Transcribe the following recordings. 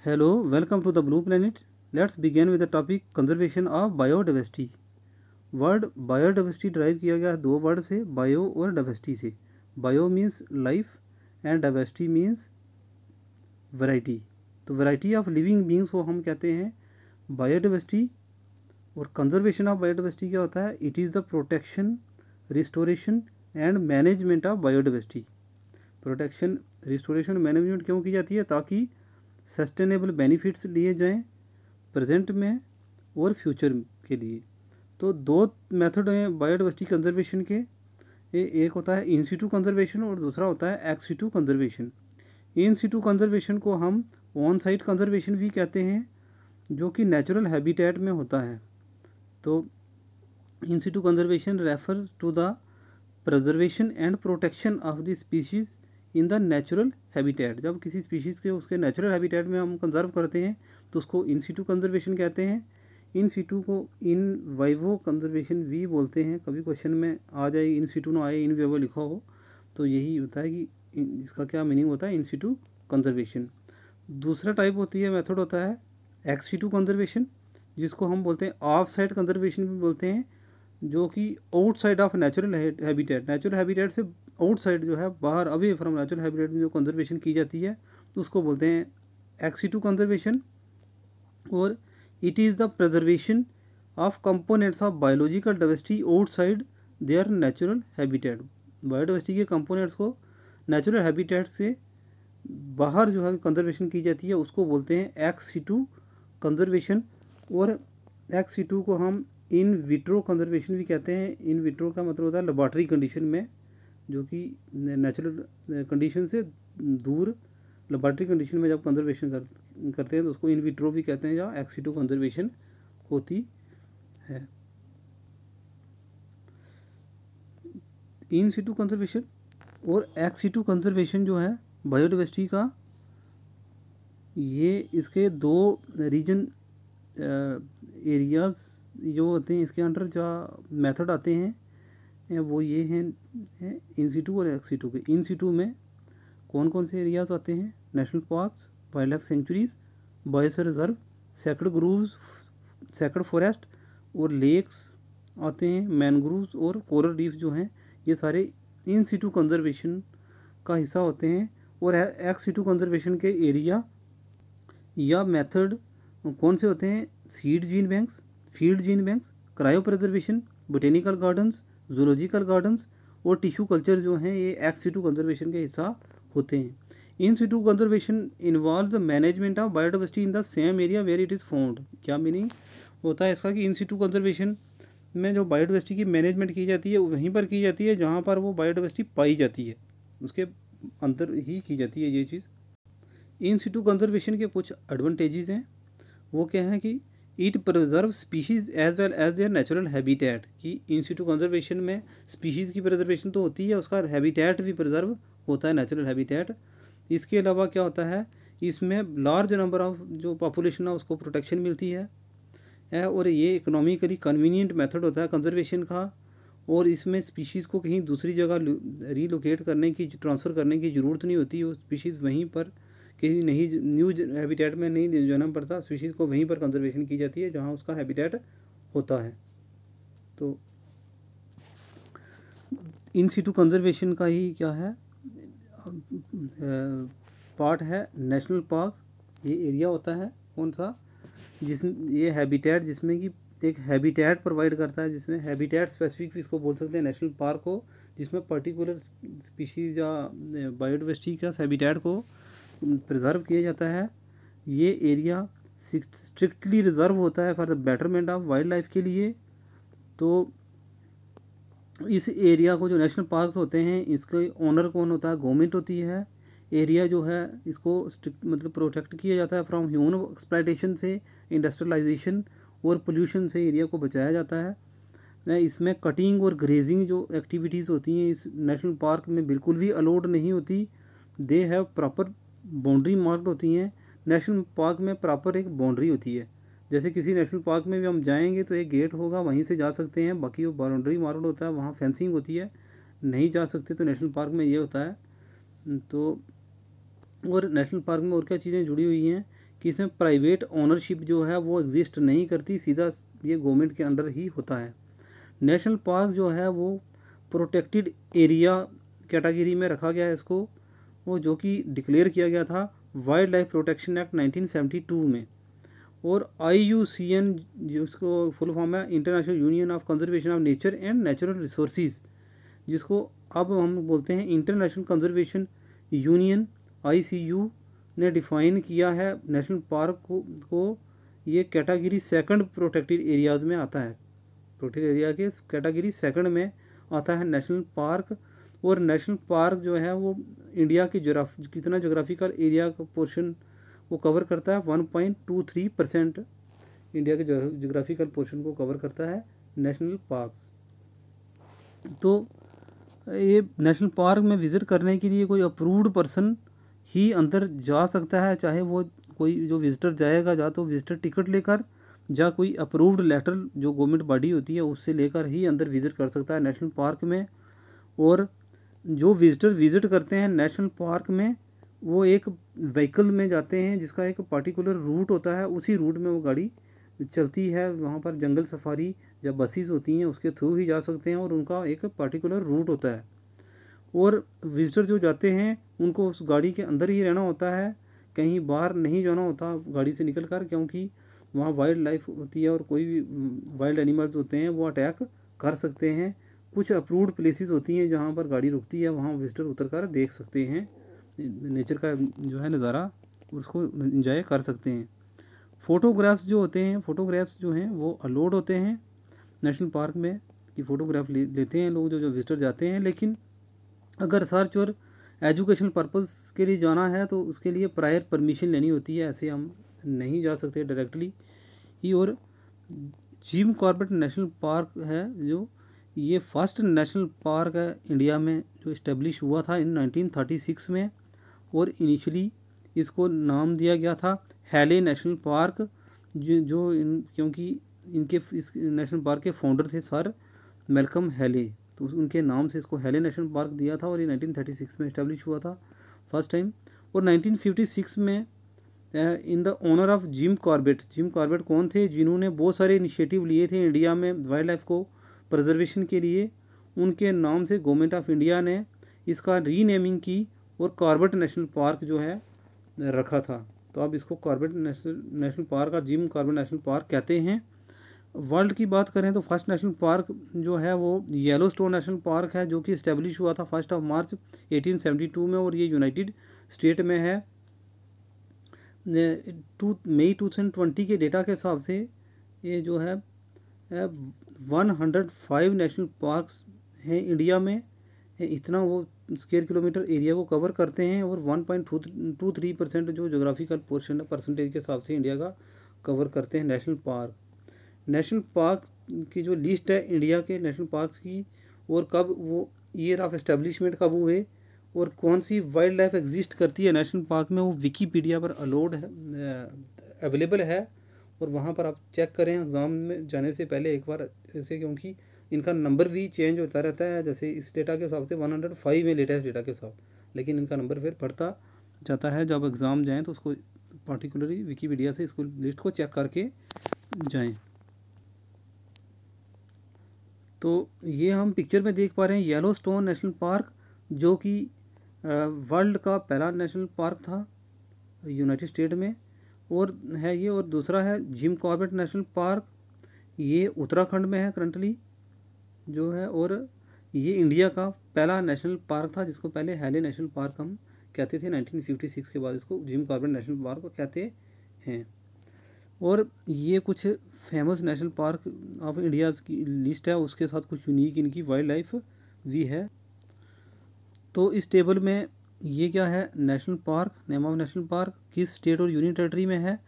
Hello, welcome to the Blue Planet. Let's begin with the topic conservation of biodiversity. Word biodiversity drive किया गया है दो word से, bio और diversity से. Bio means life and diversity means variety. तो variety of living beings को हम कहते हैं बायोडाइवर्सिटी. और कंजर्वेशन ऑफ बायोडाइवर्सिटी क्या होता है? It is the protection, restoration and management of biodiversity. Protection, restoration, management क्यों की जाती है? ताकि सस्टेनेबल बेनिफिट्स लिए जाएं प्रेजेंट में और फ्यूचर के लिए. तो दो मेथड हैं बायोडाइवर्सिटी कंजर्वेशन के. एक होता है इन सिटू कंजर्वेशन और दूसरा होता है एक्स सिटू कंजर्वेशन. इन सिटू कंजर्वेशन को हम ऑन साइट कंजर्वेशन भी कहते हैं, जो कि नेचुरल हैबिटेट में होता है. तो in situ conservation refer to the preservation and protection of the species in the natural habitat. जब किसी स्पीशीज़ के उसके नेचुरल हैबिटेट में हम कंजर्व करते हैं तो उसको इन सिटू कंजर्वेशन कहते हैं. इन सिटू को इन वाइवो कंजर्वेशन भी बोलते हैं. कभी क्वेश्चन में आ जाए इन सिटू ना आए इन वाइवो लिखा हो तो यही होता है कि इसका क्या मीनिंग होता है इन सिटू कंजर्वेशन. दूसरा टाइप होती है, मेथड होता है एक्स सिटू कंजर्वेशन, जिसको हम बोलते हैं ऑफ साइड कंजर्वेशन भी बोलते हैं, जो कि outside of natural habitat. Natural habitat से आउटसाइड जो है, बाहर अवे फ्रॉम नेचुरल हैबिटेट में जो कंजर्वेशन की जाती है तो उसको बोलते हैं एक्स सिटू कंजर्वेशन. और it is the preservation of components of biological diversity outside there natural habitat. Biodiversity के कंपोनेंट्स को नेचुरल हैबिटेट से बाहर जो है कंजर्वेशन की जाती है उसको बोलते हैं एक्स सिटू कंजर्वेशन. और एक्स सिटू को हम इन विट्रो कंजर्वेशन भी कहते हैं. इन विट्रो का मतलब होता है लेबॉर्ट्री कंडीशन में, जो कि नेचुरल कंडीशन से दूर लेबॉर्ट्री कंडीशन में जब कंजर्वेशन करते हैं तो उसको इन विट्रो भी कहते हैं, जहाँ एक्स सिटू कंजर्वेशन होती है. इन सिटू कंजर्वेशन और एक्स सिटू कंजर्वेशन जो है बायोडाइवर्सिटी का, ये इसके दो रीजन एरियाज जो होते हैं, इसके अंडर जो मेथड आते हैं वो ये हैं इन सिटू और एक्स सिटू के. इन सिटू में कौन कौन से एरियाज आते हैं? National parks, wild life sanctuaries, biosphere reserve, sacred grooves, sacred forest और लेक्स आते हैं. मैनग्रूव्स और कोरल रीफ जो हैं ये सारे इन सिटू कंजर्वेशन का हिस्सा होते हैं. और एक्स सिटू कंजर्वेशन के एरिया या मेथड कौन से होते हैं? Seed gene banks, field gene banks, cryo preservation, botanical gardens, zoological gardens और टिश्यू कल्चर जो हैं ये एक्स सिटू कंजर्वेशन के हिस्सा होते हैं. In situ conservation involve the management of biodiversity in the same area where it is found. क्या meaning होता है इसका कि इन सिटू कंजर्वेशन में जो बायोडाइवर्सिटी की मैनेजमेंट की जाती है वहीं पर की जाती है जहाँ पर वो बायोडाइवर्सिटी पाई जाती है, उसके अंदर ही की जाती है ये चीज़. इन सिटू कंजर्वेशन के कुछ एडवांटेजेस हैं. वो क्या है कि it preserve species as well as their natural habitat. कि इन सिटू कंजर्वेशन में स्पीशीज़ की प्रिजर्वेशन तो होती है, उसका हैबिटेट भी प्रिजर्व होता है, नेचुरल हैबिटेट. इसके अलावा क्या होता है, इसमें लार्ज नंबर ऑफ जो पॉपुलेशन है उसको प्रोटेक्शन मिलती है. और ये इकोनॉमिकली कन्वीनियंट मेथड होता है कंजर्वेशन का. और इसमें स्पीशीज़ को कहीं दूसरी जगह रीलोकेट करने की, ट्रांसफ़र करने की ज़रूरत नहीं होती. वो स्पीशीज़ वहीं पर किसी नहीं न्यू हैबिटेट में नहीं जन्म पड़ता, स्पीशीज़ को वहीं पर कंजर्वेशन की जाती है जहाँ उसका हैबिटेट होता है. तो इन सिटू कंजर्वेशन का ही क्या है पार्ट है नेशनल पार्क. ये एरिया होता है कौन सा, ये हैबिटेट जिसमें कि एक हैबिटेट प्रोवाइड करता है, जिसमें हैबिटेट स्पेसिफिक इसको बोल सकते हैं नेशनल पार्क हो, जिसमें पर्टिकुलर स्पीशीज़ या बायोडाइवर्सिटी का हैबिटेट को प्रिजर्व किया जाता है. ये एरिया स्ट्रिक्टली रिजर्व होता है for the betterment of wild life के लिए. तो इस एरिया को जो नेशनल पार्क होते हैं इसके ओनर कौन होता है? गवर्नमेंट होती है. एरिया जो है इसको स्ट्रिक्ट मतलब प्रोटेक्ट किया जाता है फ्रॉम ह्यूमन एक्सप्लॉयटेशन से, इंडस्ट्रियलाइजेशन और पोल्यूशन से एरिया को बचाया जाता है. इसमें कटिंग और ग्रेजिंग जो एक्टिविटीज़ होती हैं इस नेशनल पार्क में बिल्कुल भी अलाउड नहीं होती. They have proper boundary marked होती हैं. नेशनल पार्क में प्रॉपर एक बाउंड्री होती है. जैसे किसी नेशनल पार्क में भी हम जाएंगे तो एक गेट होगा, वहीं से जा सकते हैं, बाकी वो बाउंड्री मार्क्ड होता है, वहाँ फेंसिंग होती है, नहीं जा सकते. तो नेशनल पार्क में ये होता है. तो और नेशनल पार्क में और क्या चीज़ें जुड़ी हुई हैं कि इसमें प्राइवेट ओनरशिप जो है वो एग्जिस्ट नहीं करती, सीधा ये गवर्नमेंट के अंडर ही होता है। नेशनल पार्क जो है वो प्रोटेक्टेड एरिया कैटेगरी में रखा गया है इसको, वो जो कि डिक्लेयर किया गया था वाइल्ड लाइफ प्रोटेक्शन एक्ट 1972 में। और IUCN जिसको फुल फॉर्म है international union of conservation of nature and natural resources, जिसको अब हम बोलते हैं इंटरनेशनल कंजर्वेशन यूनियन ICU, ने डिफ़ाइन किया है नेशनल पार्क को ये कैटेगरी सेकंड प्रोटेक्टेड एरियाज़ में आता है। प्रोटेक्टेड एरिया के कैटेगरी सेकंड में आता है नेशनल पार्क। और नेशनल पार्क जो है वो इंडिया की कितना जोग्राफिकल एरिया का पोर्शन वो कवर करता है, 1.23% इंडिया के जोग्राफिकल पोर्शन को कवर करता है नेशनल पार्क्स। तो ये नेशनल पार्क में विज़िट करने के लिए कोई अप्रूव्ड पर्सन ही अंदर जा सकता है, चाहे वो कोई जो विज़िटर जाएगा या तो विज़िटर टिकट लेकर या कोई अप्रूव्ड लेटर जो गवर्नमेंट बॉडी होती है उससे लेकर ही अंदर विज़िट कर सकता है नेशनल पार्क में। और जो विज़िटर विज़िट करते हैं नेशनल पार्क में वो एक व्हीकल में जाते हैं जिसका एक पर्टिकुलर रूट होता है, उसी रूट में वो गाड़ी चलती है। वहाँ पर जंगल सफारी या बसेस होती हैं उसके थ्रू ही जा सकते हैं और उनका एक पर्टिकुलर रूट होता है। और विज़िटर जो जाते हैं उनको उस गाड़ी के अंदर ही रहना होता है, कहीं बाहर नहीं जाना होता गाड़ी से निकल कर, क्योंकि वहाँ वाइल्ड लाइफ होती है और कोई भी वाइल्ड एनिमल्स होते हैं वो अटैक कर सकते हैं। कुछ अप्रूव्ड प्लेसेस होती हैं जहाँ पर गाड़ी रुकती है, वहाँ विज़िटर उतर कर देख सकते हैं नेचर का जो है नज़ारा, उसको इंजॉय कर सकते हैं। फ़ोटोग्राफ्स जो होते हैं, फ़ोटोग्राफ्स जो हैं वो अलाउड होते हैं नेशनल पार्क में कि फ़ोटोग्राफ लेते हैं लोग जो विज़िटर जाते हैं। लेकिन अगर रिसर्च और एजुकेशनल पर्पज़ के लिए जाना है तो उसके लिए प्रायर परमिशन लेनी होती है, ऐसे हम नहीं जा सकते डायरेक्टली ही। और जिम कॉर्बेट नेशनल पार्क है जो ये फर्स्ट नेशनल पार्क है इंडिया में जो इस्टेब्लिश हुआ था इन 1936 में। और इनिशियली इसको नाम दिया गया था हैले नेशनल पार्क, क्योंकि इनके इस नेशनल पार्क के फाउंडर थे सर मैल्कम हैले, तो उनके नाम से इसको हैले नेशनल पार्क दिया था। और ये 1936 में इस्टेब्लिश हुआ था फर्स्ट टाइम। और 1956 में in the honour of Jim Corbett कौन थे, जिन्होंने बहुत सारे इनिशिएटिव लिए थे इंडिया में वाइल्ड लाइफ को प्रिजर्वेशन के लिए, उनके नाम से गवर्नमेंट ऑफ इंडिया ने इसका रीनेमिंग की और कॉर्बेट नेशनल पार्क जो है रखा था। तो अब इसको कॉर्बेट नेशनल पार्क और जिम कॉर्बेट नेशनल पार्क कहते हैं। वर्ल्ड की बात करें तो फर्स्ट नेशनल पार्क जो है वो येलोस्टोन नेशनल पार्क है, जो कि इस्टेब्लिश हुआ था 1 मार्च 1872 में। और ये यूनाइटेड स्टेट में है। मई 2020 के डेटा के हिसाब से ये जो है 105 नेशनल पार्क्स हैं इंडिया में, इतना वो स्क्वायर किलोमीटर एरिया को कवर करते हैं। और 1.23% जो जोग्राफिकल पोर्शन है परसेंटेज के हिसाब से इंडिया का कवर करते हैं नेशनल पार्क। नेशनल पार्क की जो लिस्ट है इंडिया के नेशनल पार्क्स की, और कब वो ईयर ऑफ एस्टेब्लिशमेंट कब हुए और कौन सी वाइल्ड लाइफ एग्जिस्ट करती है नेशनल पार्क में, वो विकीपीडिया पर अलाउड है, अवेलेबल है। और वहाँ पर आप चेक करें एग्ज़ाम में जाने से पहले एक बार ऐसे, क्योंकि इनका नंबर भी चेंज होता रहता है। जैसे इस डेटा के हिसाब से 105 है लेटेस्ट डेटा के साथ, लेकिन इनका नंबर फिर बढ़ता जाता है। जब एग्ज़ाम जाएँ तो उसको पार्टिकुलरली विकीपीडिया से इसको लिस्ट को चेक करके जाएँ। तो ये हम पिक्चर में देख पा रहे हैं येलोस्टोन नेशनल पार्क, जो कि वर्ल्ड का पहला नेशनल पार्क था यूनाइटेड स्टेट में और है ये। और दूसरा है जिम कॉर्बेट नेशनल पार्क, ये उत्तराखंड में है करंटली जो है। और ये इंडिया का पहला नेशनल पार्क था जिसको पहले हैले नेशनल पार्क हम कहते थे। 1956 के बाद इसको जिम कॉर्बेट नेशनल पार्क कहते हैं। और ये कुछ famous national park of India's की लिस्ट है, उसके साथ कुछ यूनिक इनकी वाइल्ड लाइफ भी है। तो इस टेबल में ये क्या है, national park, name of national park, किस स्टेट और यूनियन टेरिटरी में है,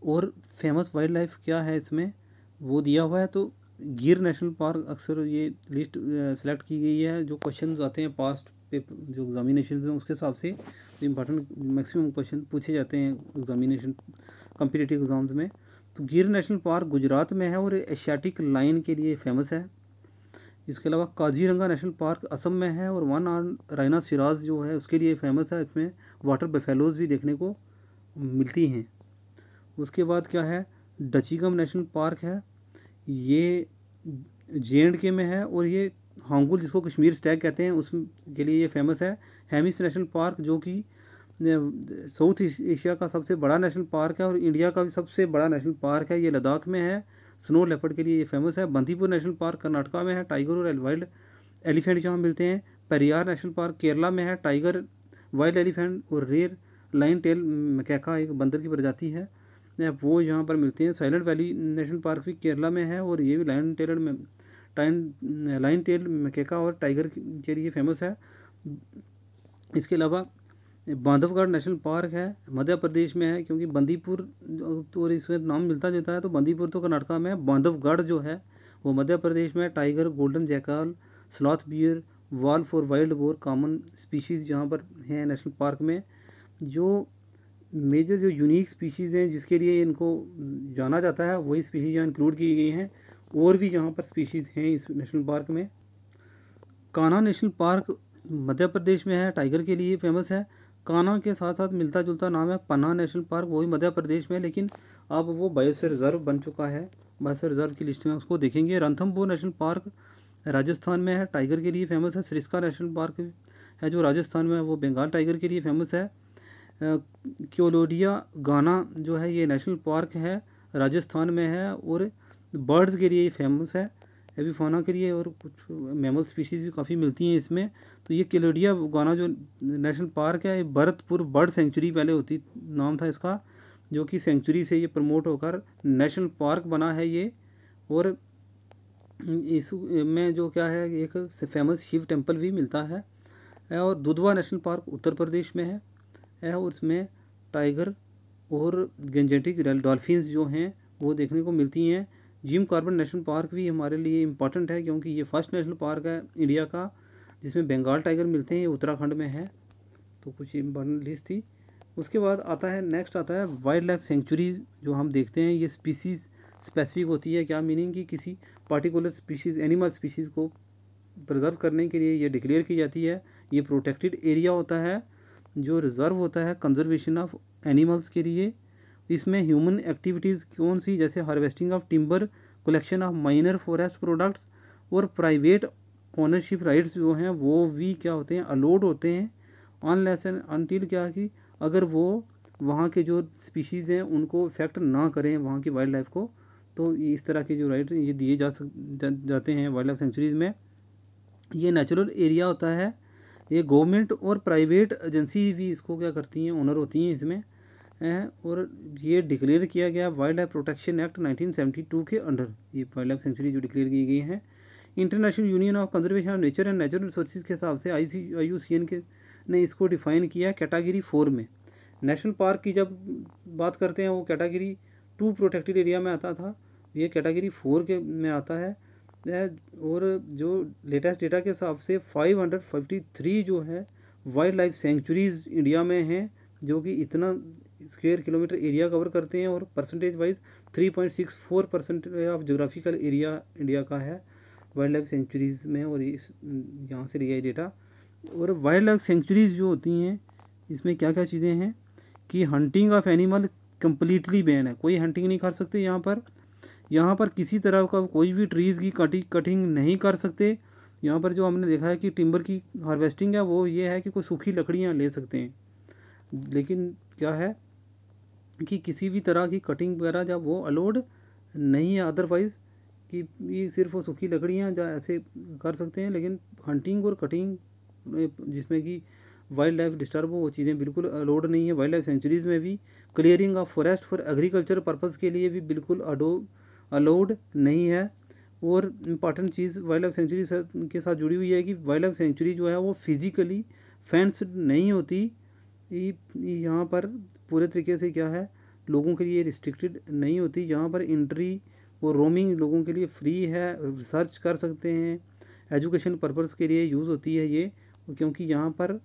और फेमस वाइल्ड लाइफ क्या है इसमें वो दिया हुआ है। तो गिर नेशनल पार्क अक्सर ये लिस्ट सेलेक्ट की गई है, जो क्वेश्चंस आते हैं पास्ट पेपर जो एग्जामिनेशन में उसके हिसाब से इंपॉर्टेंट मैक्सिमम क्वेश्चन पूछे जाते हैं एग्जामिनेशन कॉम्पिटिटिव एग्जाम्स में। तो गिर नेशनल पार्क गुजरात में है और एशियाटिक लाइन के लिए फेमस है। इसके अलावा काजीरंगा नेशनल पार्क असम में है और वन आर्म राइनासिरास जो है उसके लिए फेमस है। इसमें वाटर बफेलोज भी देखने को मिलती हैं। उसके बाद क्या है, डचीगम नेशनल पार्क है, ये JNK में है, और ये हांगुल जिसको कश्मीर स्टैग कहते हैं उसके लिए ये फेमस है। हेमिस नेशनल पार्क जो कि साउथ एशिया का सबसे बड़ा नेशनल पार्क है और इंडिया का भी सबसे बड़ा नेशनल पार्क है, ये लद्दाख में है, स्नो लेपर्ड के लिए ये फेमस है। बंदीपुर नेशनल पार्क कर्नाटका में है, टाइगर और वाइल्ड एलिफेंट जहाँ मिलते हैं। पेरियार नेशनल पार्क केरला में है, टाइगर, वाइल्ड एलिफेंट और रेयर लाइन टेल मैकेका एक बंदर की प्रजाति है, वो यहाँ पर मिलते हैं। साइलेंट वैली नेशनल पार्क भी केरला में है और ये भी लाइन टेल मैकेका और टाइगर के लिए फेमस है। इसके अलावा बांधवगढ़ नेशनल पार्क है, मध्य प्रदेश में है, क्योंकि बंदीपुर तो इसमें नाम मिलता जुलता है, तो बंदीपुर तो कर्नाटका में है, बांधवगढ़ जो है वो मध्य प्रदेश में। Tiger, golden jackal, sloth bear, wolf और वाइल्ड बोर कॉमन स्पीशीज़ यहाँ पर हैं नेशनल पार्क में। जो मेजर जो यूनिक स्पीशीज़ हैं जिसके लिए इनको जाना जाता है वही स्पीशीज़ यहाँ इंक्लूड की गई हैं, और भी यहाँ पर स्पीशीज़ हैं इस नेशनल पार्क में। कान्हा नेशनल पार्क मध्य प्रदेश में है, टाइगर के लिए फेमस है। कान्हा के साथ साथ मिलता जुलता नाम है पन्ना नेशनल पार्क, वो भी मध्य प्रदेश में, लेकिन अब वो बायोस्फीयर रिजर्व बन चुका है, बायोस्फीयर रिजर्व की लिस्ट में उसको देखेंगे। रणथंभौर नेशनल पार्क राजस्थान में है, टाइगर के लिए फेमस है। सरिस्का नेशनल पार्क है जो राजस्थान में है, वो बंगाल टाइगर के लिए फेमस है। क्योलोडिया गाना जो है ये नेशनल पार्क है, राजस्थान में है और बर्ड्स के लिए फेमस है, एवी फाना के लिए, और कुछ मैमल स्पीशीज़ भी काफ़ी मिलती हैं इसमें। तो ये क्योलोडिया गाना जो नेशनल पार्क है, ये भरतपुर बर्ड सेंचुरी पहले होती नाम था इसका, जो कि सेंचुरी से ये प्रमोट होकर नेशनल पार्क बना है ये। और इसमें जो क्या है, एक फेमस शिव टेम्पल भी मिलता है। और दुधवा नेशनल पार्क उत्तर प्रदेश में है और उसमें टाइगर और गेंजेटिक डॉल्फिन्स जो हैं वो देखने को मिलती हैं। जिम कॉर्बेट नेशनल पार्क भी हमारे लिए इम्पॉर्टेंट है, क्योंकि ये फर्स्ट नेशनल पार्क है इंडिया का जिसमें बंगाल टाइगर मिलते हैं, ये उत्तराखंड में है। तो कुछ इम्पॉर्टेंट लिस्ट थी। उसके बाद आता है, नेक्स्ट आता है वाइल्ड लाइफ सेंचुरीज जो हम देखते हैं, ये स्पीसीज़ स्पेसिफिक होती है। क्या मीनिंग कि किसी पार्टिकुलर स्पीशीज़, एनिमल स्पीशीज़ को प्रिजर्व करने के लिए ये डिक्लेयर की जाती है। ये प्रोटेक्टेड एरिया होता है जो रिजर्व होता है कंजर्वेशन ऑफ एनिमल्स के लिए। इसमें ह्यूमन एक्टिविटीज़ कौन सी, जैसे harvesting of timber, collection of minor forest products और प्राइवेट ओनरशिप राइट्स जो हैं वो भी क्या होते हैं, अलाउड होते हैं, अनलेस एंड अनटिल क्या कि अगर वो वहाँ के जो स्पीशीज़ हैं उनको इफेक्ट ना करें वहाँ की वाइल्ड लाइफ को, तो इस तरह के जो राइट ये दिए जाते हैं वाइल्ड लाइफ सेंचुरीज़ में। ये नेचुरल एरिया होता है, ये गवर्नमेंट और प्राइवेट एजेंसी भी इसको क्या करती हैं, ओनर होती हैं इसमें हैं। और ये डिक्लेयर किया गया वाइल्ड लाइफ प्रोटेक्शन एक्ट 1972 के अंडर, ये वाइल्ड लाइफ सेंचुरी जो डिक्लेयर की गई हैं। International union of conservation of nature and natural resources के हिसाब से IUCN के ने इसको डिफ़ाइन किया कैटेगरी 4 में। नेशनल पार्क की जब बात करते हैं वो कैटेगरी 2 प्रोटेक्टेड एरिया में आता था, ये कैटेगरी 4 के में आता है। और जो लेटेस्ट डेटा के हिसाब से 553 जो है वाइल्ड लाइफ सेंचुरीज इंडिया में हैं, जो कि इतना स्क्वायर किलोमीटर एरिया कवर करते हैं, और percentage wise 3.64% of geographical area India का है वाइल्ड लाइफ सेंचुरीज़ में, और इस यहाँ से लिया है डेटा। और वाइल्ड लाइफ सेंचुरीज़ जो होती हैं इसमें क्या क्या चीज़ें हैं कि hunting of animal completely ban है, कोई हंटिंग नहीं कर सकते यहाँ पर किसी तरह का कोई भी ट्रीज़ की कटिंग नहीं कर सकते। यहाँ पर जो हमने देखा है कि टिम्बर की हार्वेस्टिंग है वो ये है कि कोई सूखी लकड़ियाँ ले सकते हैं, लेकिन क्या है कि किसी भी तरह की कटिंग वगैरह जब वो अलाउड नहीं है, अदरवाइज़ कि ये सिर्फ वो सूखी लकड़ियाँ जो ऐसे कर सकते हैं, लेकिन हंटिंग और कटिंग जिसमें कि वाइल्ड लाइफ डिस्टर्ब हो वो चीज़ें बिल्कुल अलाउड नहीं है। वाइल्ड लाइफ सेंचुरीज़ में भी clearing of forest for agriculture purpose के लिए भी बिल्कुल अलाउड नहीं है। और इम्पॉर्टेंट चीज़ वाइल्ड लाइफ सेंचुरी के साथ जुड़ी हुई है कि वाइल्ड लाइफ सेंचुरी जो है वो फिज़िकली फेंस्ड नहीं होती, यहाँ पर पूरे तरीके से क्या है लोगों के लिए रिस्ट्रिक्टेड नहीं होती, यहाँ पर एंट्री और रोमिंग लोगों के लिए फ्री है, रिसर्च कर सकते हैं, एजुकेशन पर्पज़ के लिए यूज़ होती है ये। क्योंकि यहाँ पर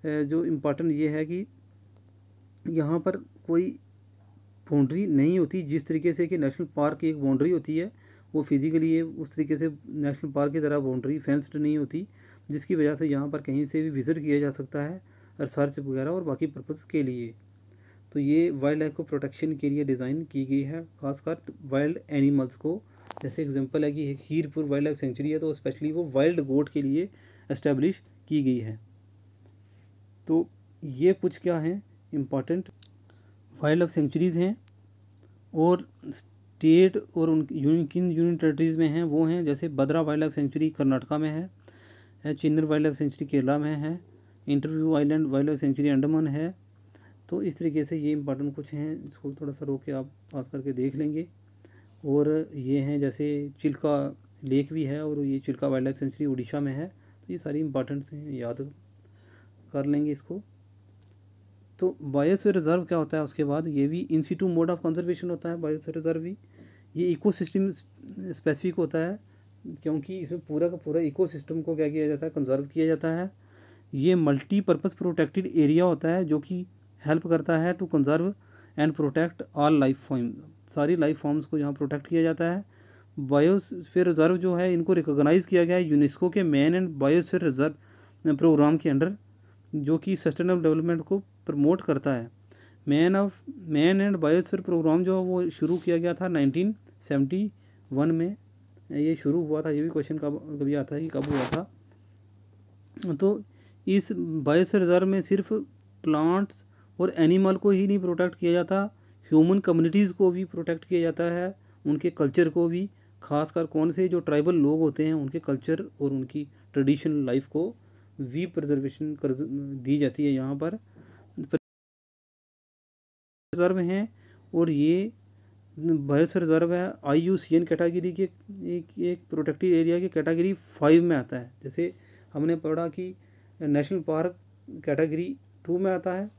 जो इम्पोर्टेंट ये है कि यहाँ पर कोई बाउंड्री नहीं होती, जिस तरीके से कि नेशनल पार्क की एक बाउंड्री होती है वो फिज़िकली ये उस तरीके से नेशनल पार्क की तरह बाउंड्री फेंस्ड नहीं होती, जिसकी वजह से यहाँ पर कहीं से भी विज़िट किया जा सकता है रिसर्च वगैरह और बाकी पर्पज़ के लिए। तो ये वाइल्ड लाइफ को प्रोटेक्शन के लिए डिज़ाइन की गई है, खासकर वाइल्ड एनिमल्स को। जैसे एग्जांपल है कि हीरपुर वाइल्ड लाइफ सेंचुरी है, तो स्पेशली वो वाइल्ड गोट के लिए एस्टेब्लिश की गई है। तो ये कुछ क्या हैं इम्पॉर्टेंट वाइल्ड लाइफ सेंचुरीज़ हैं, और स्टेट और उन किन यूनियन टेरिटरीज़ में हैं वो हैं, जैसे भद्रा वाइल्ड लाइफ सेंचुरी कर्नाटका में है चिन्नर वाइल्ड लाइफ सेंचुरी केरला में है, interview island wild life century Andaman है। तो इस तरीके से ये इंपॉर्टेंट कुछ हैं, इसको थोड़ा सा रोक के आप पास करके देख लेंगे। और ये हैं जैसे चिल्का लेक भी है, और ये Chilka wild life sanctuary Orissa में है। तो ये सारी इंपॉर्टेंट हैं, याद कर लेंगे इसको। तो बायोस्फीयर रिजर्व क्या होता है, उसके बाद ये भी इन सिटू मोड ऑफ कंजर्वेशन होता है। बायोस्फीयर रिजर्व भी ये इकोसिस्टम स्पेसिफिक होता है, क्योंकि इसमें पूरा का पूरा इकोसिस्टम को क्या किया जाता है, कंजर्व किया जाता है। ये मल्टीपर्पज़ प्रोटेक्टेड एरिया होता है, जो कि हेल्प करता है to conserve and protect all life form, सारी लाइफ फॉर्म्स को यहाँ प्रोटेक्ट किया जाता है। बायोस्फीयर रिजर्व जो है, इनको रिकॉग्नाइज़ किया गया है यूनेस्को के man and biosphere reserve programme के अंडर, जो कि सस्टेनेबल डेवलपमेंट को प्रमोट करता है। मैन एंड बायोस्फीयर प्रोग्राम जो वो शुरू किया गया था 1971 में ये शुरू हुआ था। ये भी क्वेश्चन कभी आता है कि कब हुआ था। तो इस बायोस्फीयर रिजर्व में सिर्फ प्लांट्स और एनिमल को ही नहीं प्रोटेक्ट किया जाता, ह्यूमन कम्युनिटीज़ को भी प्रोटेक्ट किया जाता है, उनके कल्चर को भी, खासकर कौन से जो ट्राइबल लोग होते हैं उनके कल्चर और उनकी ट्रेडिशनल लाइफ को भी प्रिजर्वेशन कर दी जाती है यहाँ पर। रिजर्व हैं, और ये बायोस्फीयर रिजर्व है IUCN कैटेगरी के एक प्रोटेक्टेड एरिया की कैटेगरी 5 में आता है। जैसे हमने पढ़ा कि नेशनल पार्क कैटेगरी 2 में आता है,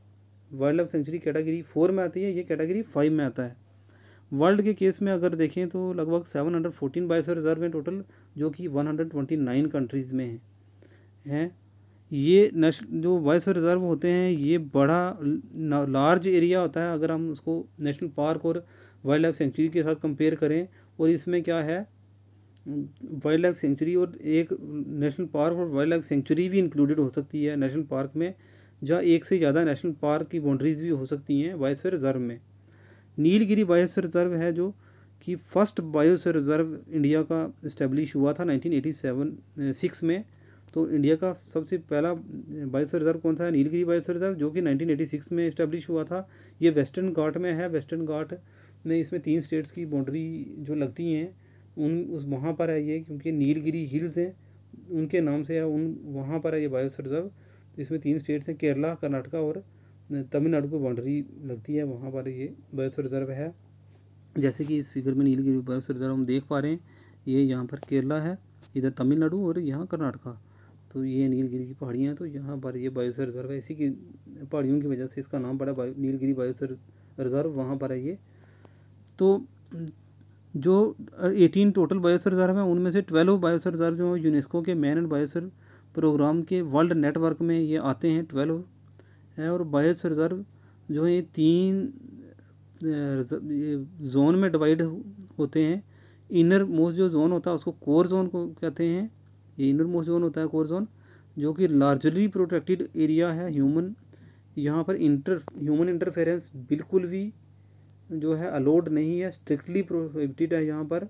वाइल्ड लाइफ सेंचुरी कैटेगरी 4 में आती है, ये कैटेगरी 5 में आता है। वर्ल्ड के केस में अगर देखें तो लगभग 714 बायोस्फीयर रिजर्व हैं टोटल, जो कि 129 कंट्रीज़ में हैं। ये जो बायोस्फीयर रिजर्व होते हैं, ये बड़ा लार्ज एरिया होता है अगर हम उसको नेशनल पार्क और वाइल्ड लाइफ सेंचुरी के साथ कंपेयर करें। और इसमें क्या है, वाइल्ड लाइफ सेंचुरी और एक नेशनल पार्क और वाइल्ड लाइफ सेंचुरी भी इंक्लूडेड हो सकती है नेशनल पार्क में, जहाँ एक से ज़्यादा नेशनल पार्क की बाउंड्रीज भी हो सकती हैं बायोस्फीयर रिजर्व में। नीलगिरी बायोस्फीयर रिजर्व है, जो कि फर्स्ट बायोस्फीयर रिजर्व इंडिया का इस्टेब्लिश हुआ था 1986 में। तो इंडिया का सबसे पहला बायोस्फीयर रिजर्व कौन सा है, नीलगिरी बायोस्फीयर रिजर्व, जो कि 1986 में इस्टेब्लिश हुआ था। ये वेस्टर्न घाट में है। वेस्टर्न घाट में इसमें 3 स्टेट्स की बाउंड्री जो लगती हैं वहाँ पर है ये, क्योंकि नीलगिरी हिल्स हैं उनके नाम से है, वहाँ पर है ये बायोस्फीयर रिजर्व। तो इसमें 3 स्टेट्स हैं, केरला, कर्नाटका और तमिलनाडु को बाउंड्री लगती है, वहाँ पर ये बायोस्फीयर रिजर्व है। जैसे कि इस फिगर में नीलगिरी बायोस्फीयर रिजर्व हम देख पा रहे हैं, ये यहाँ पर केरला है, इधर तमिलनाडु और यहाँ कर्नाटका। तो ये नीलगिरी की पहाड़ियाँ हैं, तो यहाँ पर ये बायोस्फीयर रिजर्व है। इसी की पहाड़ियों की वजह से इसका नाम पड़ा नीलगिरी बायोस्फीयर रिजर्व, वहाँ पर है ये। तो जो 18 टोटल बायोस्फीयर रिजर्व हैं, उनमें से 12 बायोस्फीयर रिजर्व जो यूनेस्को के मैन एंड बायोस्फीयर प्रोग्राम के वर्ल्ड नेटवर्क में ये आते हैं, 12 है। और बायोस्फीयर रिजर्व जो है 3 जोन में डिवाइड होते हैं। इनर मोस्ट जो जोन होता है उसको कोर जोन को कहते हैं, ये इनर मोस्ट जोन होता है कोर जोन, जो कि लार्जली प्रोटेक्टेड एरिया है। यहाँ पर ह्यूमन इंटरफेरेंस बिल्कुल भी जो है अलाउड नहीं है, स्ट्रिक्टली प्रोहिबिटेड है यहाँ पर।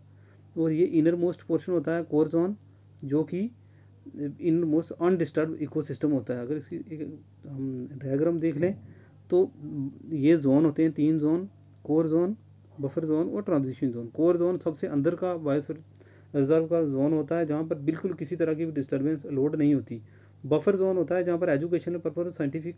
और ये इनर मोस्ट पोर्शन होता है कोर जोन, जो कि इनर मोस्ट अनडिस्टर्ब इकोसिस्टम होता है। अगर इसकी हम डायग्राम देख लें तो ये जोन होते हैं 3 zone, core zone, buffer zone और ट्रांजिशन जोन। कोर जोन सबसे अंदर का बायोस्फीयर रिजर्व का जोन होता है, जहाँ पर बिल्कुल किसी तरह की भी डिस्टर्बेंस अलाउड नहीं होती। बफर जोन होता है जहाँ पर एजुकेशनल पर्पज, साइंटिफिक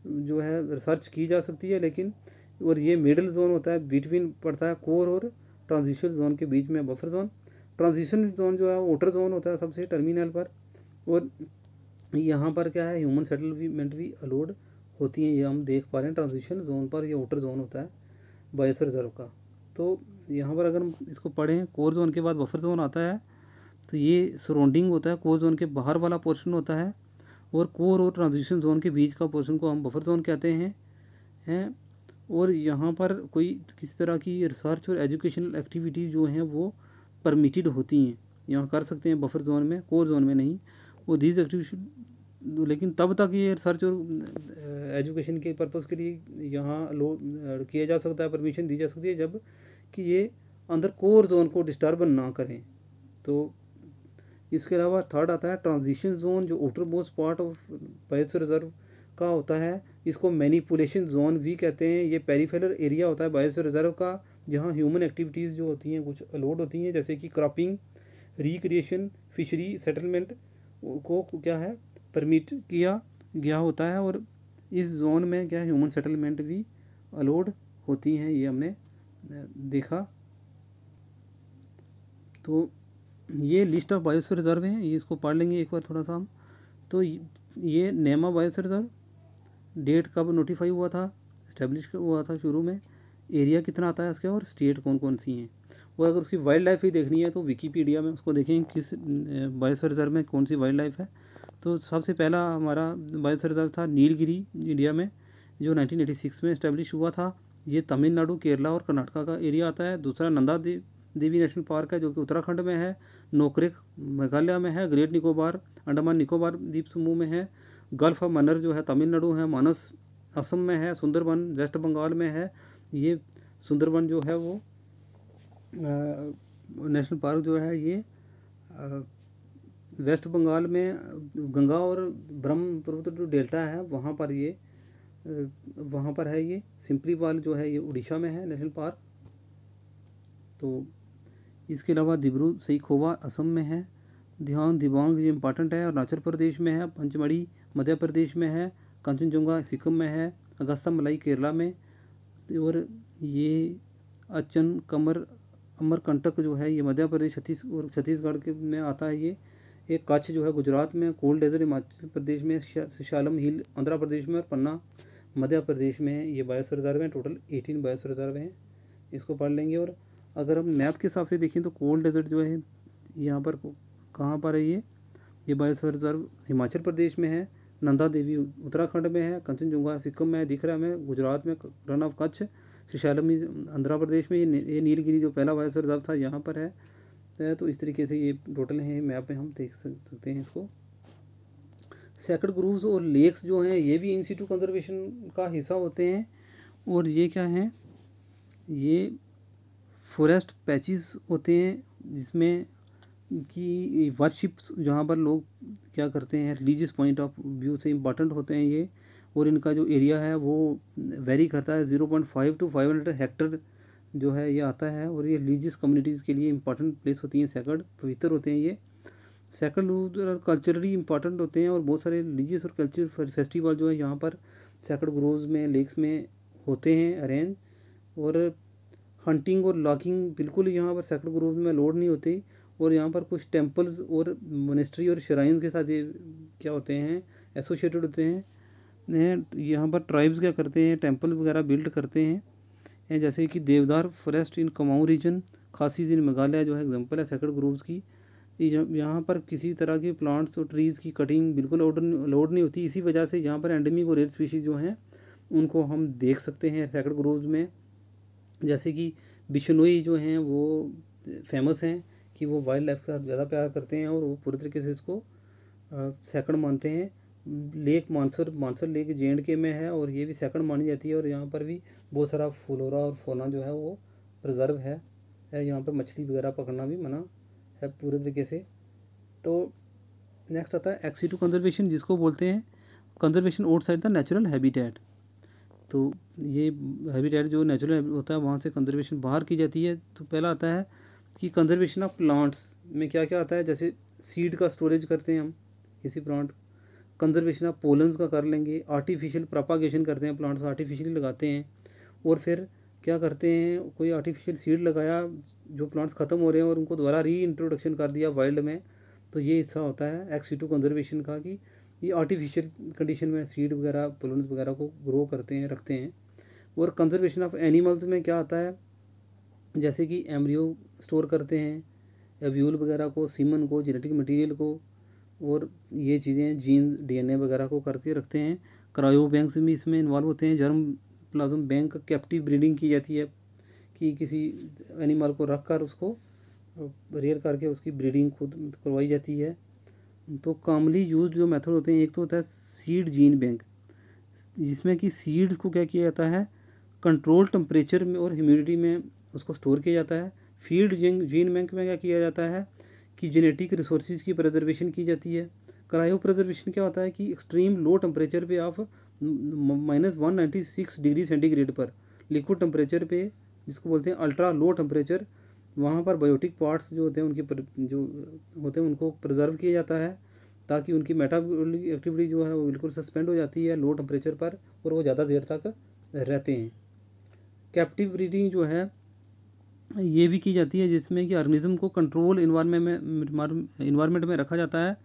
जो है रिसर्च की जा सकती है, लेकिन और ये मिडिल जोन होता है, बिटवीन पड़ता है कोर और ट्रांजिशन जोन के बीच में बफर जोन। ट्रांजिशन जोन जो है आउटर जोन होता है सबसे टर्मिनल पर, और यहाँ पर क्या है, ह्यूमन सेटलमेंट भी अलाउड होती हैं, ये हम देख पा रहे हैं। ट्रांजिशन जोन पर ये आउटर जोन होता है बायोस्फीयर रिजर्व का। तो यहाँ पर अगर हम इसको पढ़ें, कोर जोन के बाद बफर जोन आता है, तो ये सराउंडिंग होता है, कोर जोन के बाहर वाला पोर्शन होता है, और कोर और ट्रांजिशन जोन के बीच का पोर्शन को हम बफर जोन कहते हैं। और यहाँ पर कोई किसी तरह की रिसर्च और एजुकेशनल एक्टिविटीज़ जो हैं वो परमिटेड होती हैं, यहाँ कर सकते हैं बफर जोन में, कोर जोन में नहीं। और दीज लेकिन तब तक ये रिसर्च और एजुकेशन के पर्पज़ के लिए यहाँ लो किया जा सकता है, परमिशन दी जा सकती है जब कि ये अंदर कोर जोन को डिस्टर्ब ना करें। तो इसके अलावा थर्ड आता है ट्रांजिशन जोन, जो outer most part of biosphere reserve का होता है। इसको मैनिपुलेशन जोन भी कहते हैं। ये पेरिफेरल एरिया होता है बायोस्फीयर रिजर्व का, जहाँ ह्यूमन एक्टिविटीज़ जो होती हैं कुछ अलाउड होती हैं, जैसे कि क्रॉपिंग, रिक्रिएशन, फिशरी सेटलमेंट को क्या है परमिट किया गया होता है। और इस जोन में क्या ह्यूमन सेटलमेंट भी अलाउड होती हैं, ये हमने देखा। तो ये लिस्ट ऑफ बायोस्फीयर रिजर्व हैं, ये इसको पढ़ लेंगे एक बार थोड़ा सा हम। तो ये नेमा बायोस्फीयर रिजर्व डेट कब नोटिफाई हुआ था, इस्टेब्लिश हुआ था शुरू में, एरिया कितना आता है इसके, और स्टेट कौन कौन सी हैं। और अगर उसकी वाइल्ड लाइफ ही देखनी है तो विकीपीडिया में उसको देखें किस बायोस्फीयर रिजर्व में कौन सी वाइल्ड लाइफ है। तो सबसे पहला हमारा बायोस्फीयर रिजर्व था नीलगिरी इंडिया में, जो 1986 में इस्टेब्लिश हुआ था। ये तमिलनाडु, केरला और कर्नाटका का एरिया आता है। दूसरा नंदा देवी नेशनल पार्क है, जो कि उत्तराखंड में है। नोकरेक मेघालय में है। ग्रेट निकोबार अंडमान निकोबार द्वीप समूह में है। गल्फ ऑफ मन्नार जो है तमिलनाडु है। मानस असम में है। सुंदरबन वेस्ट बंगाल में है। ये सुंदरबन जो है वो नेशनल पार्क जो है ये वेस्ट बंगाल में गंगा और ब्रह्मपुत्र जो डेल्टा है वहाँ पर है। ये सिम्पलीवाल जो है ये उड़ीसा में है नेशनल पार्क। तो इसके अलावा दिब्रू सईखोवा असम में है। ध्यान दिबांग ये इम्पॉर्टेंट है, अरुणाचल प्रदेश में है। पंचमढ़ी मध्य प्रदेश में है। कंचनजुंगा सिक्किम में है। अगस्ता मलाई केरला में। और ये अचन कमर अमरकंटक जो है ये मध्य प्रदेश छत्तीसगढ़ के में आता है। ये एक कच्छ जो है गुजरात में, कोल्ड डेजर्ट हिमाचल प्रदेश में, शालम हिल आंध्र प्रदेश में और पन्ना मध्य प्रदेश में है। ये बायोस्फीयर रिजर्व हैं। टोटल 18 बायोस्फीयर रिजर्व हैं, इसको पढ़ लेंगे। और अगर हम मैप के हिसाब से देखें तो कोल्ड डेजर्ट जो है यहाँ पर कहाँ पर है, ये बायोस्फीयर रिजर्व हिमाचल प्रदेश में है। नंदा देवी उत्तराखंड में है। कंचनजुंगा सिक्किम में है, दिख रहा है हमें, गुजरात में। रन ऑफ कच्छ शालम आंध्र प्रदेश में। ये नीलगिरी जो पहला बायोस्फीयर रिजर्व था यहाँ पर है। तो इस तरीके से ये टोटल है मैप में हम देख सकते हैं इसको। सेक्रेड ग्रूव्स और लेक्स जो हैं ये भी इन सिटू कंजर्वेशन का हिस्सा होते हैं। और ये क्या हैं, ये फॉरेस्ट पैचेस होते हैं जिसमें कि वर्शिप्स जहाँ पर लोग क्या करते हैं रिलीजियस पॉइंट ऑफ व्यू से इम्पॉर्टेंट होते हैं ये। और इनका जो एरिया है वो वेरी करता है, 0.5 to 500 हेक्टर जो है ये आता है। और ये रिलीजियस कम्युनिटीज़ के लिए इंपॉर्टेंट प्लेस होती हैं, सेक्रेड पवित्र होते हैं ये। सेक्रेड कल्चरली इंपॉर्टेंट होते हैं और बहुत सारे रिलीजियस और कल्चरल फेस्टिवल जो है यहाँ पर सेक्रेड ग्रोव्स में लेक्स में होते हैं अरेंज। और हंटिंग और लॉगिंग बिल्कुल यहाँ पर सेक्रेड ग्रोव्स में लोड नहीं होती। और यहाँ पर कुछ टेम्पल्स और मोनेस्ट्री और श्राइन्स के साथ ये क्या होते हैं एसोसिएटेड होते हैं। यहाँ पर ट्राइब्स क्या करते हैं, टेम्पल वगैरह बिल्ड करते हैं, जैसे कि देवदार forest in Kumaon region, Khasis in Meghalaya जो है एग्जांपल है सेक्रेड ग्रोव्स की। यहाँ पर किसी तरह के प्लांट्स और ट्रीज़ की कटिंग बिल्कुल अलाउड नहीं होती। इसी वजह से यहाँ पर एंडेमिक और रेयर स्पीशीज़ जो हैं उनको हम देख सकते हैं सेक्रेड ग्रोव्स में। जैसे कि बिश्नोई जो हैं वो फेमस हैं कि वो वाइल्ड लाइफ के साथ ज़्यादा प्यार करते हैं और वो पूरी तरीके से इसको सेक्रेड मानते हैं। लेक मानसर लेक J&K में है और ये भी सेक्रेड मानी जाती है। और यहाँ पर भी बहुत सारा फ्लोरा और फौना जो है वो प्रिजर्व है। यहाँ पर मछली वगैरह पकड़ना भी मना है पूरे तरीके से। तो नेक्स्ट आता है एक्स-सिटू कंजर्वेशन, जिसको बोलते हैं conservation outside the natural habitat. तो ये हैबिटेट जो नेचुरल होता है वहाँ से कंजर्वेशन बाहर की जाती है। तो पहला आता है कि कंजर्वेशन ऑफ प्लांट्स में क्या क्या आता है, जैसे सीड का स्टोरेज करते हैं हम किसी प्लांट। कंजर्वेशन ऑफ पोलन्स का कर लेंगे। आर्टिफिशियल प्रोपागेशन करते हैं, प्लांट्स आर्टिफिशियली लगाते हैं। और फिर क्या करते हैं, कोई आर्टिफिशियल सीड लगाया, जो प्लांट्स ख़त्म हो रहे हैं और उनको दोबारा री इंट्रोडक्शन कर दिया वाइल्ड में। तो ये हिस्सा होता है एक्स-सिटू कंजर्वेशन का कि ये आर्टिफिशियल कंडीशन में सीड वगैरह पोलन्स वगैरह को ग्रो करते हैं, रखते हैं। और कंजर्वेशन ऑफ एनिमल्स में क्या आता है, जैसे कि एम्ब्रियो स्टोर करते हैं, एव्यूल वगैरह को, सीमन को, जेनेटिक मटेरियल को, और ये चीज़ें जीन DNA वगैरह को करके रखते हैं। क्रायो बैंक्स भी इसमें इन्वॉल्व होते हैं। Germ plasm bank captive breeding की जाती है कि किसी एनिमल को रख कर उसको रेयर करके उसकी ब्रीडिंग खुद करवाई जाती है। तो कॉमनली यूज जो मेथड होते हैं, एक तो होता है सीड जीन बैंक, जिसमें कि सीड्स को क्या किया जाता है, कंट्रोल टेम्परेचर में और ह्यूमिडिटी में उसको स्टोर किया जाता है। फील्ड जीन बैंक में क्या किया जाता है कि जेनेटिक रिसोर्सेज की प्रिजर्वेशन की जाती है। क्रायो प्रिजर्वेशन क्या होता है कि एक्सट्रीम लो टेम्परेचर पे ऑफ -196 डिग्री सेंटीग्रेड पर लिक्विड टेम्परेचर पे, जिसको बोलते हैं अल्ट्रा लो टेम्परेचर, वहाँ पर बायोटिक पार्ट्स जो होते हैं उनकी जो होते हैं उनको प्रिजर्व किया जाता है, ताकि उनकी मेटाबॉलिक एक्टिविटी जो है वो बिल्कुल सस्पेंड हो जाती है लो टेम्परेचर पर, और वो ज़्यादा देर तक रहते हैं। कैप्टिव ब्रीडिंग जो है ये भी की जाती है, जिसमें कि ऑर्गेनिज्म को कंट्रोल इन्वायरमेंट में रखा जाता है।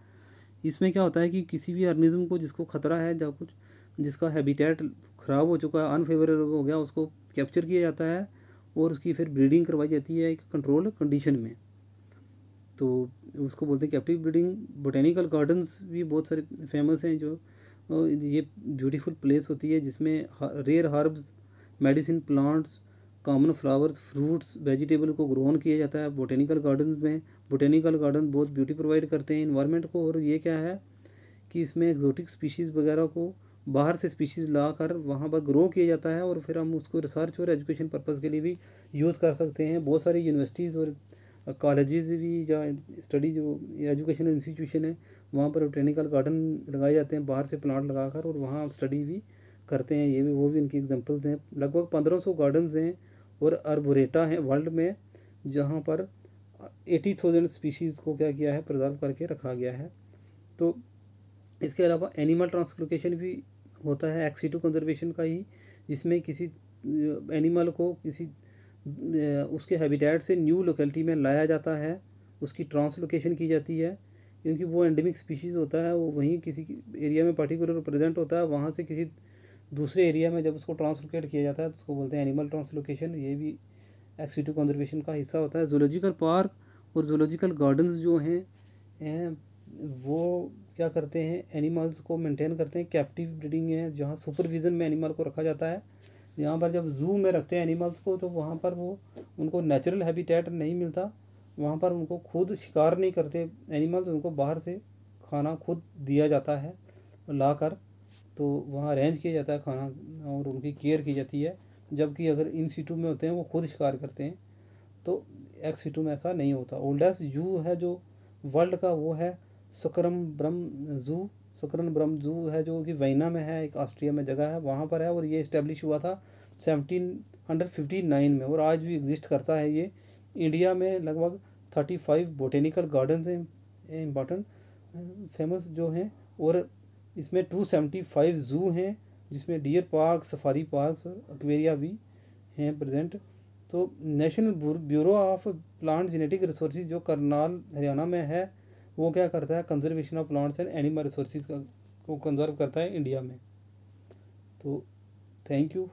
इसमें क्या होता है कि किसी भी ऑर्गेनिज्म को जिसको खतरा है या कुछ जिसका हैबिटेट ख़राब हो चुका है, अनफेवरेबल हो गया, उसको कैप्चर किया जाता है और उसकी फिर ब्रीडिंग करवाई जाती है एक कंट्रोल कंडीशन में, तो उसको बोलते हैं कैप्टिव ब्रीडिंग। बोटेनिकल गार्डन्स भी बहुत सारे फेमस हैं, जो ये ब्यूटीफुल प्लेस होती है जिसमें rare herbs, medicine plants, common flowers, fruits, vegetable को ग्रोन किया जाता है बोटेनिकल गार्डन में। बोटेनिकल गार्डन बहुत ब्यूटी प्रोवाइड करते हैं इन्वायरमेंट को, और ये क्या है कि इसमें एक्जोटिक स्पीशीज़ वगैरह को बाहर से स्पीशीज़ ला कर वहाँ पर ग्रो किया जाता है, और फिर हम उसको रिसर्च और एजुकेशन पर्पज़ के लिए भी यूज़ कर सकते हैं। बहुत सारी यूनिवर्सिटीज़ और कॉलेजेस भी या स्टडी जो एजुकेशन इंस्टीट्यूशन है, वहाँ पर बोटेनिकल गार्डन लगाए जाते हैं बाहर से प्लांट लगाकर, और वहाँ स्टडी भी करते हैं। ये भी वो भी उनकी एग्जांपल्स हैं। लगभग 1500 गार्डन्स हैं और अर्बोरेटा हैं वर्ल्ड में, जहाँ पर 80,000 स्पीशीज़ को क्या किया है, प्रिजर्व करके रखा गया है। तो इसके अलावा एनिमल ट्रांसलोकेशन भी होता है एक्स सिटू कंजर्वेशन का ही, जिसमें किसी एनिमल को किसी उसके हैबिटेट से न्यू लोकेलिटी में लाया जाता है, उसकी ट्रांसलोकेशन की जाती है, क्योंकि वो एंडेमिक स्पीशीज़ होता है, वो वहीं किसी एरिया में पर्टिकुलर प्रेजेंट होता है, वहाँ से किसी दूसरे एरिया में जब उसको ट्रांसलोकेट किया जाता है तो उसको बोलते हैं एनिमल ट्रांसलोकेशन। ये भी एक्स सिटू कंजर्वेशन का हिस्सा होता है। जूलॉजिकल पार्क और जूलॉजिकल गार्डन्स जो हैं वो क्या करते हैं, एनिमल्स को मेंटेन करते हैं। कैप्टिव ब्रीडिंग है जहाँ सुपरविज़न में एनिमल को रखा जाता है। यहाँ पर जब जू में रखते हैं एनिमल्स को, तो वहाँ पर वो उनको नेचुरल हैबिटेट नहीं मिलता, वहाँ पर उनको खुद शिकार नहीं करते एनिमल्स, उनको बाहर से खाना खुद दिया जाता है ला कर, तो वहाँ अरेंज किया जाता है खाना और उनकी केयर की जाती है। जबकि अगर इन सिटू में होते हैं वो खुद शिकार करते हैं, तो एक्स सिटू में ऐसा नहीं होता। ओल्डेस्ट जू है जो वर्ल्ड का, वो है सुकरन ब्रह्म जू है, जो कि वाइना में है, एक ऑस्ट्रिया में जगह है, वहाँ पर है, और ये इस्टेब्लिश हुआ था 1759 में, और आज भी एग्जिस्ट करता है ये। इंडिया में लगभग 35 बोटेनिकल गार्डन्स हैं इम्पॉर्टेंट फेमस जो हैं, और इसमें 275 जू हैं, जिसमें डियर पार्क, सफारी पार्क और एक्वेरिया भी हैं प्रेजेंट। तो national bureau of plant genetic resources जो करनाल हरियाणा में है, वो क्या करता है, conservation of plants and animal resources को कंजर्व करता है इंडिया में। तो थैंक यू।